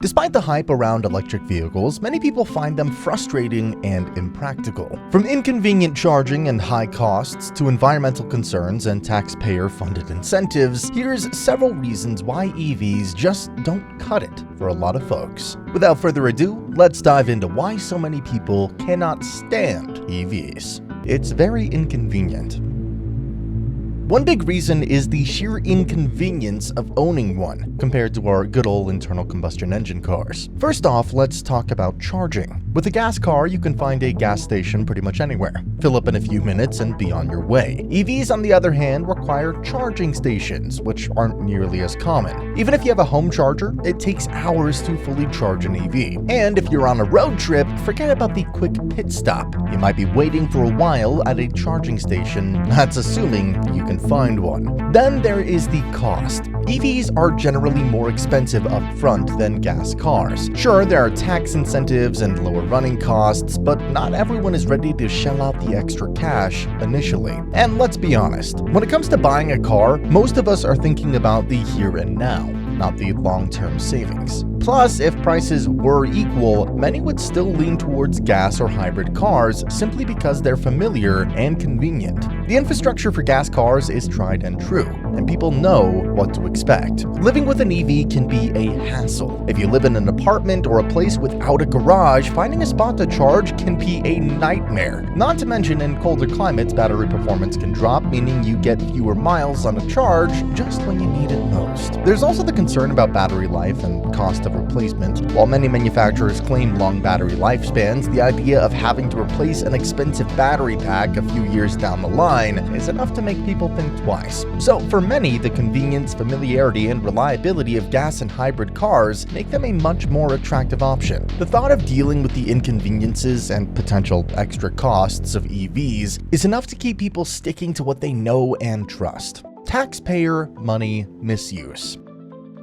Despite the hype around electric vehicles, many people find them frustrating and impractical. From inconvenient charging and high costs to environmental concerns and taxpayer-funded incentives, here's several reasons why EVs just don't cut it for a lot of folks. Without further ado, let's dive into why so many people cannot stand EVs. It's very inconvenient. One big reason is the sheer inconvenience of owning one, compared to our good old internal combustion engine cars. First off, let's talk about charging. With a gas car, you can find a gas station pretty much anywhere. Fill up in a few minutes and be on your way. EVs, on the other hand, require charging stations, which aren't nearly as common. Even if you have a home charger, it takes hours to fully charge an EV. And if you're on a road trip, forget about the quick pit stop. You might be waiting for a while at a charging station, that's assuming you can find one. Then there is the cost. EVs are generally more expensive up front than gas cars. Sure, there are tax incentives and lower running costs, but not everyone is ready to shell out the extra cash initially. And let's be honest, when it comes to buying a car, most of us are thinking about the here and now, not the long-term savings. Plus, if prices were equal, many would still lean towards gas or hybrid cars simply because they're familiar and convenient. The infrastructure for gas cars is tried and true, and people know what to expect. Living with an EV can be a hassle. If you live in an apartment or a place without a garage, finding a spot to charge can be a nightmare. Not to mention, in colder climates, battery performance can drop, meaning you get fewer miles on a charge just when you need it most. There's also the concern about battery life and cost of replacement. While many manufacturers claim long battery lifespans, the idea of having to replace an expensive battery pack a few years down the line is enough to make people think twice. So for many, the convenience, familiarity, and reliability of gas and hybrid cars make them a much more attractive option. The thought of dealing with the inconveniences and potential extra costs of EVs is enough to keep people sticking to what they know and trust. Taxpayer money misuse.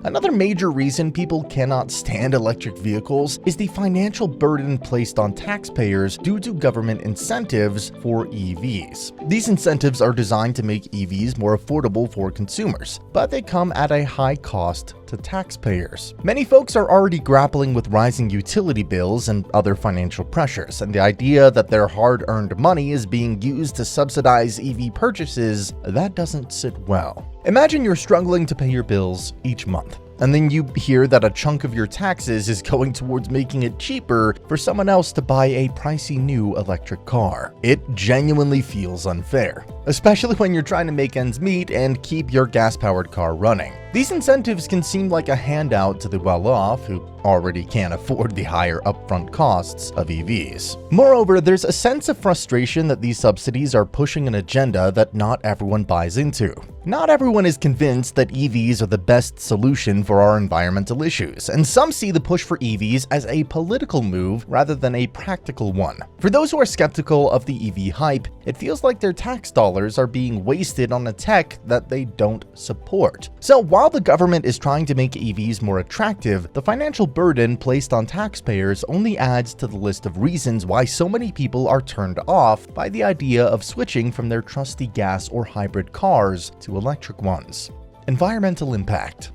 Another major reason people cannot stand electric vehicles is the financial burden placed on taxpayers due to government incentives for EVs. These incentives are designed to make EVs more affordable for consumers, but they come at a high cost to taxpayers. Many folks are already grappling with rising utility bills and other financial pressures, and the idea that their hard-earned money is being used to subsidize EV purchases, that doesn't sit well. Imagine you're struggling to pay your bills each month, and then you hear that a chunk of your taxes is going towards making it cheaper for someone else to buy a pricey new electric car. It genuinely feels unfair, especially when you're trying to make ends meet and keep your gas-powered car running. These incentives can seem like a handout to the well-off who already can't afford the higher upfront costs of EVs. Moreover, there's a sense of frustration that these subsidies are pushing an agenda that not everyone buys into. Not everyone is convinced that EVs are the best solution for our environmental issues, and some see the push for EVs as a political move rather than a practical one. For those who are skeptical of the EV hype, it feels like their tax dollars are being wasted on a tech that they don't support. So while the government is trying to make EVs more attractive, the financial burden placed on taxpayers only adds to the list of reasons why so many people are turned off by the idea of switching from their trusty gas or hybrid cars to electric ones. Environmental impact.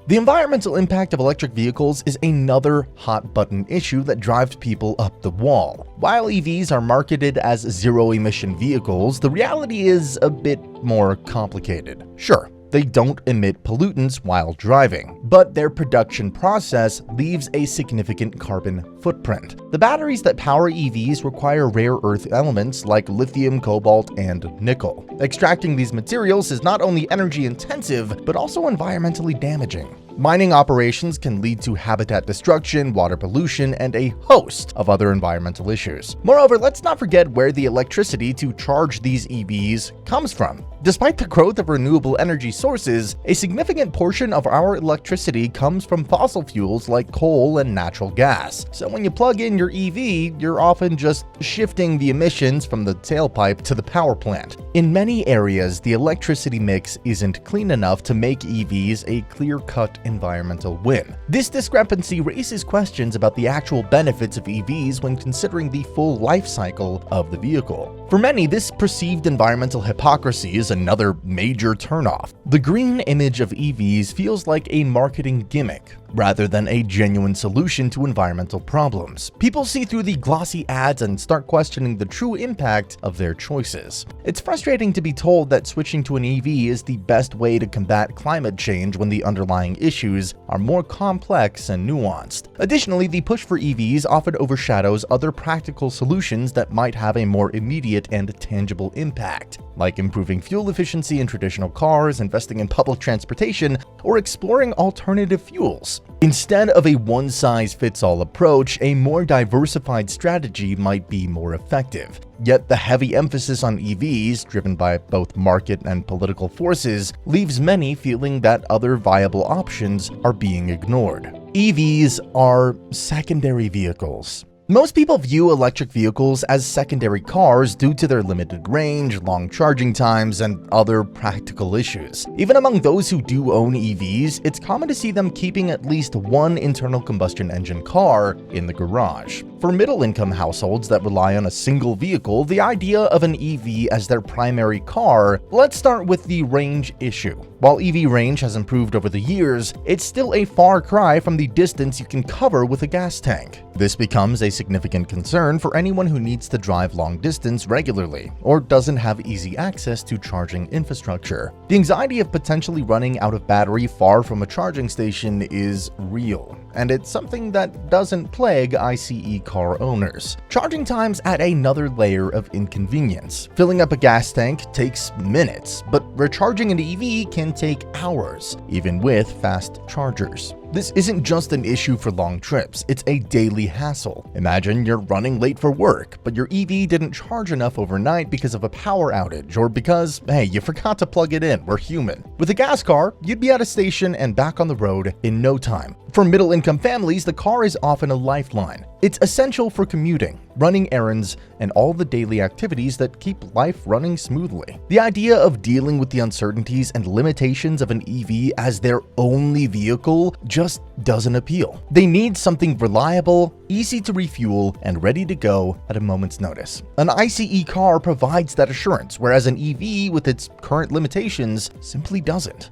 The environmental impact of electric vehicles is another hot-button issue that drives people up the wall. While EVs are marketed as zero-emission vehicles, the reality is a bit more complicated. Sure, they don't emit pollutants while driving, but their production process leaves a significant carbon footprint. The batteries that power EVs require rare earth elements like lithium, cobalt, and nickel. Extracting these materials is not only energy intensive, but also environmentally damaging. Mining operations can lead to habitat destruction, water pollution, and a host of other environmental issues. Moreover, let's not forget where the electricity to charge these EVs comes from. Despite the growth of renewable energy sources, a significant portion of our electricity comes from fossil fuels like coal and natural gas. So when you plug in your EV, you're often just shifting the emissions from the tailpipe to the power plant. In many areas, the electricity mix isn't clean enough to make EVs a clear-cut environmental win. This discrepancy raises questions about the actual benefits of EVs when considering the full life cycle of the vehicle. For many, this perceived environmental hypocrisy is another major turnoff. The green image of EVs feels like a marketing gimmick, rather than a genuine solution to environmental problems. People see through the glossy ads and start questioning the true impact of their choices. It's frustrating to be told that switching to an EV is the best way to combat climate change when the underlying issues are more complex and nuanced. Additionally, the push for EVs often overshadows other practical solutions that might have a more immediate and tangible impact, like improving fuel efficiency in traditional cars, investing in public transportation, or exploring alternative fuels. Instead of a one-size-fits-all approach, a more diversified strategy might be more effective. Yet the heavy emphasis on EVs, driven by both market and political forces, leaves many feeling that other viable options are being ignored. EVs are secondary vehicles. Most people view electric vehicles as secondary cars due to their limited range, long charging times, and other practical issues. Even among those who do own EVs, it's common to see them keeping at least one internal combustion engine car in the garage. For middle-income households that rely on a single vehicle, the idea of an EV as their primary car, let's start with the range issue. While EV range has improved over the years, it's still a far cry from the distance you can cover with a gas tank. This becomes a significant concern for anyone who needs to drive long distance regularly or doesn't have easy access to charging infrastructure. The anxiety of potentially running out of battery far from a charging station is real, and it's something that doesn't plague ICE car owners. Charging times add another layer of inconvenience. Filling up a gas tank takes minutes, but recharging an EV can take hours, even with fast chargers. This isn't just an issue for long trips, it's a daily hassle. Imagine you're running late for work, but your EV didn't charge enough overnight because of a power outage or because, hey, you forgot to plug it in, we're human. With a gas car, you'd be at a station and back on the road in no time. For middle-income families, the car is often a lifeline. It's essential for commuting, running errands, and all the daily activities that keep life running smoothly. The idea of dealing with the uncertainties and limitations of an EV as their only vehicle just doesn't appeal. They need something reliable, easy to refuel, and ready to go at a moment's notice. An ICE car provides that assurance, whereas an EV with its current limitations simply doesn't.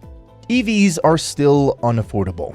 EVs are still unaffordable.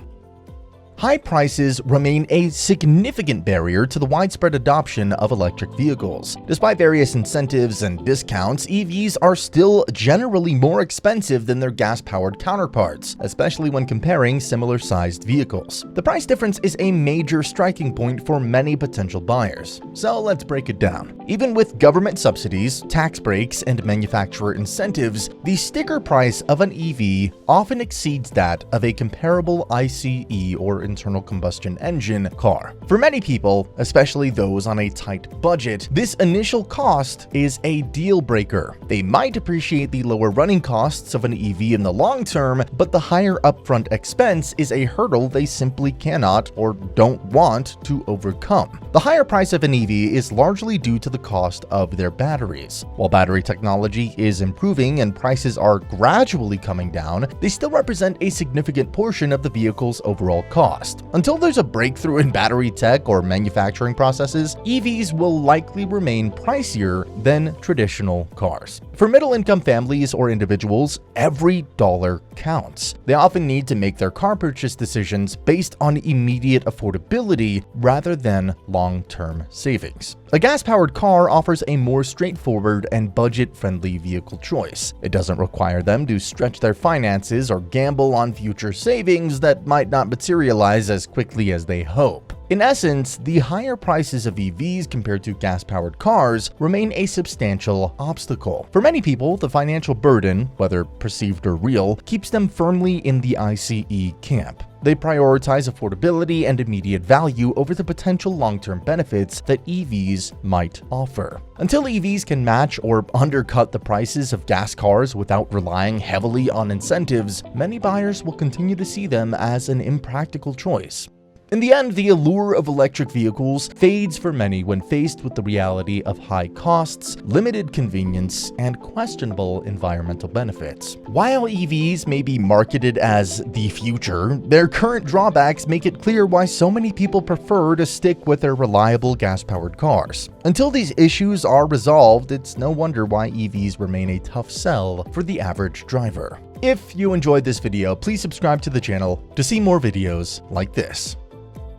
High prices remain a significant barrier to the widespread adoption of electric vehicles. Despite various incentives and discounts, EVs are still generally more expensive than their gas-powered counterparts, especially when comparing similar-sized vehicles. The price difference is a major striking point for many potential buyers. So let's break it down. Even with government subsidies, tax breaks, and manufacturer incentives, the sticker price of an EV often exceeds that of a comparable ICE or internal combustion engine car. For many people, especially those on a tight budget, this initial cost is a deal breaker. They might appreciate the lower running costs of an EV in the long term, but the higher upfront expense is a hurdle they simply cannot or don't want to overcome. The higher price of an EV is largely due to the cost of their batteries. While battery technology is improving and prices are gradually coming down, they still represent a significant portion of the vehicle's overall cost. Until there's a breakthrough in battery tech or manufacturing processes, EVs will likely remain pricier than traditional cars. For middle-income families or individuals, every dollar counts. They often need to make their car purchase decisions based on immediate affordability rather than long-term savings. A gas-powered car offers a more straightforward and budget-friendly vehicle choice. It doesn't require them to stretch their finances or gamble on future savings that might not materialize as quickly as they hope. In essence, the higher prices of EVs compared to gas-powered cars remain a substantial obstacle. For many people, the financial burden, whether perceived or real, keeps them firmly in the ICE camp. They prioritize affordability and immediate value over the potential long-term benefits that EVs might offer. Until EVs can match or undercut the prices of gas cars without relying heavily on incentives, many buyers will continue to see them as an impractical choice. In the end, the allure of electric vehicles fades for many when faced with the reality of high costs, limited convenience, and questionable environmental benefits. While EVs may be marketed as the future, their current drawbacks make it clear why so many people prefer to stick with their reliable gas-powered cars. Until these issues are resolved, it's no wonder why EVs remain a tough sell for the average driver. If you enjoyed this video, please subscribe to the channel to see more videos like this.